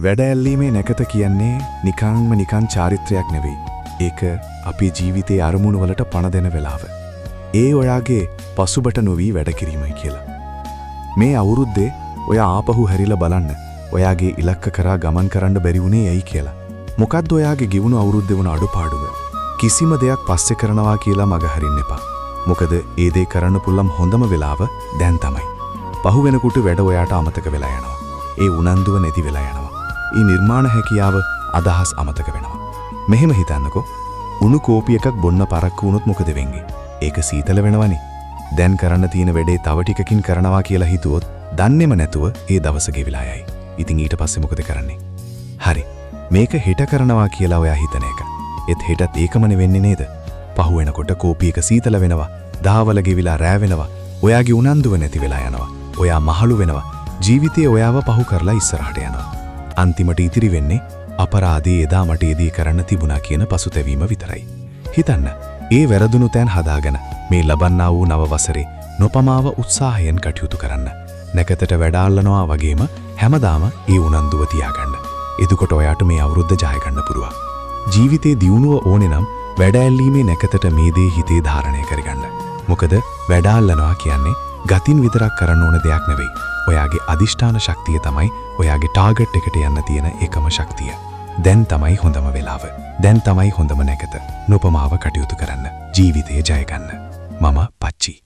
වැඩ ඇල්ලීමේ නැකත කියන්නේ නිකන් චාරිත්‍රයක් නෙවෙයි. ඒක අපේ ජීවිතයේ අරමුණු වලට පණ දෙන වෙලාව. ඒ ඔයාගේ පසුබට නොවි වැඩ කිරීමයි කියලා. මේ අවුරුද්දේ ඔයා ආපහු හැරිලා බලන්න. ඔයාගේ ඉලක්ක කරා ගමන් කරන්න බැරි වුණේ ඇයි කියලා. මොකද්ද ඔයාගේ ගිවුණු අවුරුද්දේ වුණ අඩුපාඩුව? කිසිම දෙයක් පස්සේ කරනවා කියලා මග හරින්න එපා. මොකද ඒ දේ කරන්න පුළුවන් හොඳම වෙලාව දැන් තමයි. පහු වෙනකොට වැඩ ඔයාට අමතක වෙලා යනවා. ඒ උනන්දුව නැති වෙලා යනවා. ඒ නිර්මාණ හැකියාව අදහස් අමතක වෙනවා. මෙහෙම හිතන්නකෝ. උණු කෝපි එකක් බොන්න පරක්කු වුණොත් මොකද වෙන්නේ? ඒක සීතල වෙනවනේ. දැන් කරන්න තියෙන වැඩේ තව ටිකකින් කරනවා කියලා හිතුවොත් දන්නේම නැතුව ඒ දවස ගෙවිලා යයි. ඉතින් ඊට පස්සේ මොකද කරන්නේ? හරි. මේක හෙට කරනවා කියලා ඔයා හිතන එක. ඒත් හෙටත් ඒකමනේ වෙන්නේ නේද? පහු වෙනකොට කෝපි එක සීතල වෙනවා. දහවල ගෙවිලා රෑ වෙනවා. ඔයාගේ උනන්දුව නැති වෙලා යනවා. ඔයා මහලු වෙනවා. ජීවිතේ ඔයාව පහු කරලා ඉස්සරහට යනවා. අන්තිමට ඉතිරි වෙන්නේ අපරාධේ එදා මට එදී කරන්න තිබුණා කියන පසුතැවීම විතරයි. හිතන්න, ඒ වැරදුණු තැන් හදාගෙන මේ ලබන්නා වූ නව වසරේ නොපමාව උත්සාහයෙන් කටයුතු කරන්න. නැකතට වැඩාල්ලනවා වගේම හැමදාම ඒ උනන්දුව තියාගන්න. එතකොට ඔයාට මේ අවුරුද්ද ජය ගන්න පුළුවන්. ජීවිතේ දියුණුව ඕනේ නම් වැඩැල්ලීමේ නැකතට මේ දේ හිතේ ධාරණය කරගන්න. මොකද වැඩාල්ලනවා කියන්නේ ගතින් විතරක් කරන්න ඕන දෙයක් නෙවෙයි. ඔයාගේ අදිෂ්ඨාන ශක්තිය තමයි ඔයාගේ ටාගට් එකට යන්න තියෙන එකම ශක්තිය. දැන් තමයි හොඳම වෙලාව. දැන් තමයි හොඳම නැකත. නොපමාව කටයුතු කරන්න. ජීවිතේ ජය ගන්න. මම පච්චි.